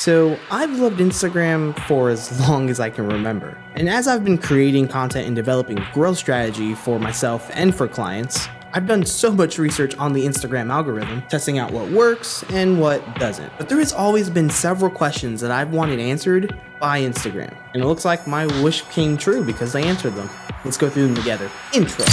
So I've loved Instagram for as long as I can remember. And as I've been creating content and developing growth strategy for myself and for clients, I've done so much research on the Instagram algorithm, testing out what works and what doesn't. But there has always been several questions that I've wanted answered by Instagram. And it looks like my wish came true because they answered them. Let's go through them together. Intro.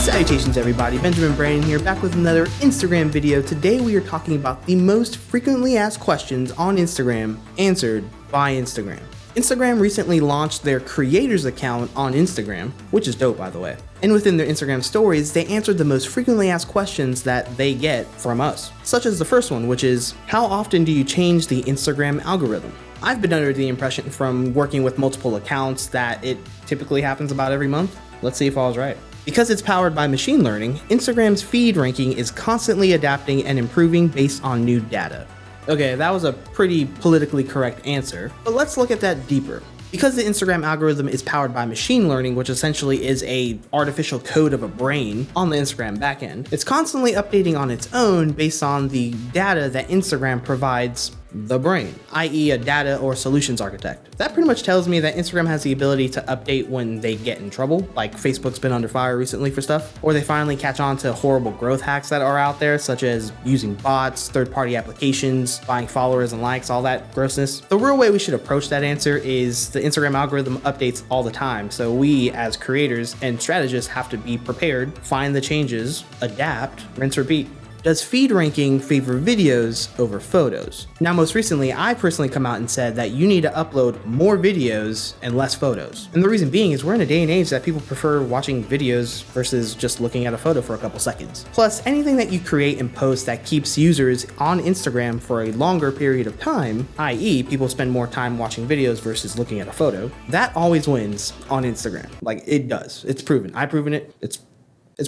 Salutations everybody, Benjamin Brandon here, back with another Instagram video. Today we are talking about the most frequently asked questions on Instagram answered by Instagram. Instagram recently launched their creators account on Instagram, which is dope by the way. And within their Instagram stories, they answered the most frequently asked questions that they get from us. Such as the first one, which is, how often do you change the Instagram algorithm? I've been under the impression from working with multiple accounts that it typically happens about every month. Let's see if I was right. Because it's powered by machine learning, Instagram's feed ranking is constantly adapting and improving based on new data. Okay, that was a pretty politically correct answer, but let's look at that deeper. Because the Instagram algorithm is powered by machine learning, which essentially is a artificial code of a brain on the Instagram backend, it's constantly updating on its own based on the data that Instagram provides the brain, i.e. a data or solutions architect. That pretty much tells me that Instagram has the ability to update when they get in trouble, like Facebook's been under fire recently for stuff, or they finally catch on to horrible growth hacks that are out there, such as using bots, third-party applications, buying followers and likes, all that grossness. The real way we should approach that answer is the Instagram algorithm updates all the time, so we as creators and strategists have to be prepared, find the changes, adapt, rinse, repeat. Does feed ranking favor videos over photos? Now, most recently, I personally come out and said that you need to upload more videos and less photos. And the reason being is we're in a day and age that people prefer watching videos versus just looking at a photo for a couple seconds. Plus, anything that you create and post that keeps users on Instagram for a longer period of time, i.e. people spend more time watching videos versus looking at a photo, that always wins on Instagram. Like, it does. It's proven. I've proven it. It's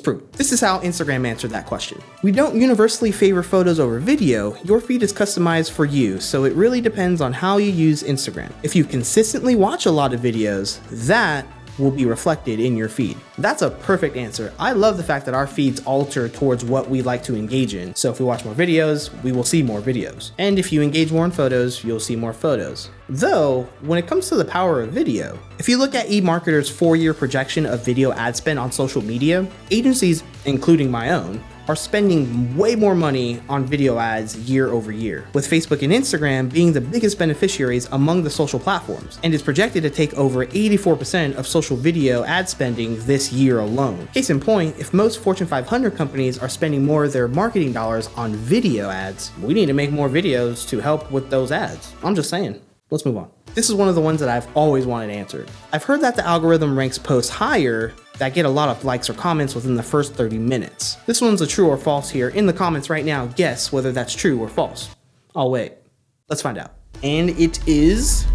proven. This is how Instagram answered that question. We don't universally favor photos over video. Your feed is customized for you, so it really depends on how you use Instagram. If you consistently watch a lot of videos, that will be reflected in your feed. That's a perfect answer. I love the fact that our feeds alter towards what we like to engage in. So if we watch more videos, we will see more videos. And if you engage more in photos, you'll see more photos. Though, when it comes to the power of video, if you look at eMarketer's 4-year projection of video ad spend on social media, agencies, including my own, are spending way more money on video ads year over year, with Facebook and Instagram being the biggest beneficiaries among the social platforms, and is projected to take over 84% of social video ad spending this year alone. Case in point, if most Fortune 500 companies are spending more of their marketing dollars on video ads, we need to make more videos to help with those ads. I'm just saying. Let's move on. This is one of the ones that I've always wanted answered. I've heard that the algorithm ranks posts higher that get a lot of likes or comments within the first 30 minutes. This one's a true or false here. In the comments right now, guess whether that's true or false. I'll wait. Let's find out. And it is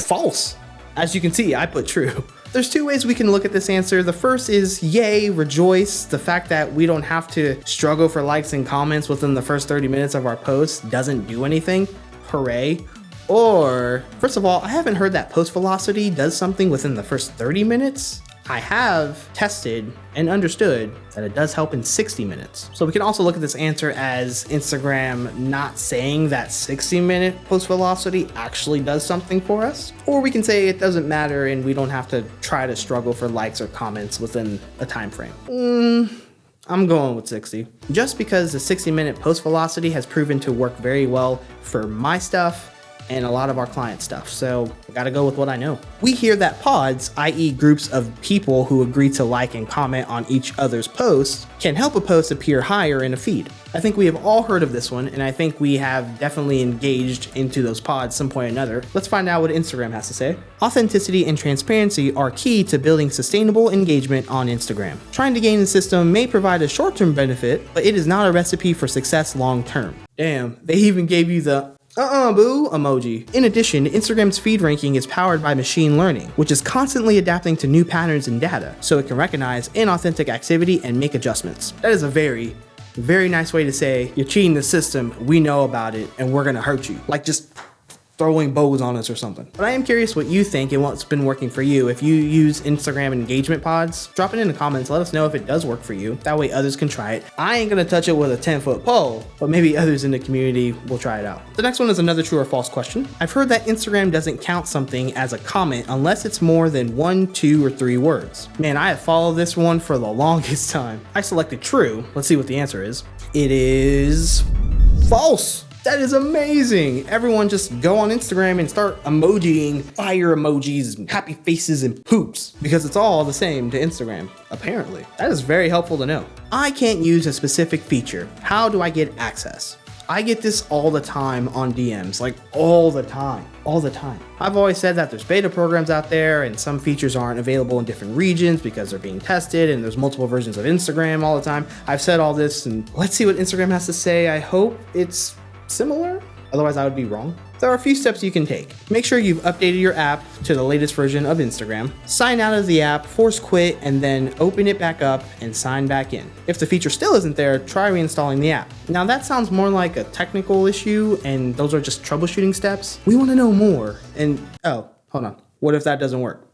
false. As you can see, I put true. There's two ways we can look at this answer. The first is yay, rejoice. The fact that we don't have to struggle for likes and comments within the first 30 minutes of our post doesn't do anything. Hooray. Or, first of all, I haven't heard that post velocity does something within the first 30 minutes. I have tested and understood that it does help in 60 minutes. So we can also look at this answer as Instagram not saying that 60-minute post velocity actually does something for us. Or we can say it doesn't matter and we don't have to try to struggle for likes or comments within a time frame. I'm going with 60. Just because the 60-minute post velocity has proven to work very well for my stuff and a lot of our client stuff, so I gotta go with what I know. We hear that pods, i.e. groups of people who agree to like and comment on each other's posts, can help a post appear higher in a feed. I think we have all heard of this one, and I think we have definitely engaged into those pods some point or another. Let's find out what Instagram has to say. Authenticity and transparency are key to building sustainable engagement on Instagram. Trying to game the system may provide a short-term benefit, but it is not a recipe for success long-term. Damn, they even gave you the boo emoji. In addition, Instagram's feed ranking is powered by machine learning, which is constantly adapting to new patterns and data, so it can recognize inauthentic activity and make adjustments. That is a very nice way to say, you're cheating the system, we know about it, and we're gonna hurt you. Like, just throwing bows on us or something. But I am curious what you think and what's been working for you. If you use Instagram engagement pods, drop it in the comments. Let us know if it does work for you. That way others can try it. I ain't gonna touch it with a 10-foot pole, but maybe others in the community will try it out. The next one is another true or false question. I've heard that Instagram doesn't count something as a comment unless it's more than 1, 2, or 3 words. Man, I have followed this one for the longest time. I selected true. Let's see what the answer is. It is false. That is amazing. Everyone just go on Instagram and start emojiing fire emojis and happy faces and poops because it's all the same to Instagram, apparently. That is very helpful to know. I can't use a specific feature. How do I get access? I get this all the time on DMs, like all the time. I've always said that there's beta programs out there and some features aren't available in different regions because they're being tested and there's multiple versions of Instagram all the time. I've said all this and let's see what Instagram has to say. I hope it's similar, otherwise I would be wrong. There are a few steps you can take. Make sure you've updated your app to the latest version of Instagram, sign out of the app, force quit, and then open it back up and sign back in. If the feature still isn't there, try reinstalling the app. Now that sounds more like a technical issue and those are just troubleshooting steps. We want to know more. And oh, hold on. What if that doesn't work?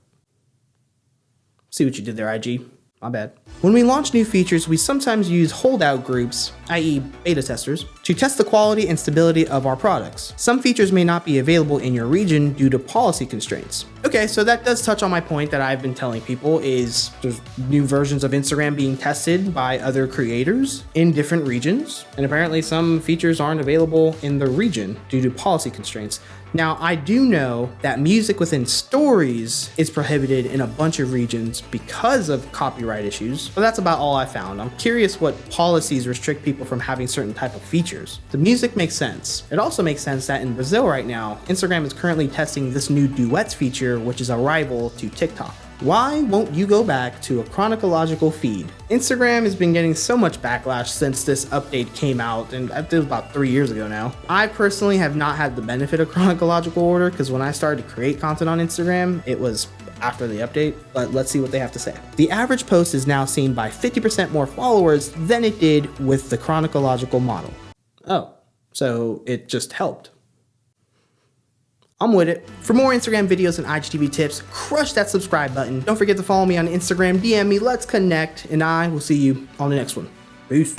See what you did there, IG. My bad. When we launch new features, we sometimes use holdout groups, i.e. beta testers, to test the quality and stability of our products. Some features may not be available in your region due to policy constraints. Okay, so that does touch on my point that I've been telling people is there's new versions of Instagram being tested by other creators in different regions, and apparently some features aren't available in the region due to policy constraints. Now, I do know that music within stories is prohibited in a bunch of regions because of copyright issues, but that's about all I found. I'm curious what policies restrict people from having certain type of features. The music makes sense. It also makes sense that in Brazil right now, Instagram is currently testing this new duets feature, which is a rival to TikTok. Why won't you go back to a chronological feed? Instagram has been getting so much backlash since this update came out, and it was about 3 years ago now. I personally have not had the benefit of chronological order because when I started to create content on Instagram, it was after the update, but let's see what they have to say. The average post is now seen by 50% more followers than it did with the chronological model. Oh, so it just helped. I'm with it. For more Instagram videos and IGTV tips, crush that subscribe button. Don't forget to follow me on Instagram, DM me, let's connect, and I will see you on the next one. Peace.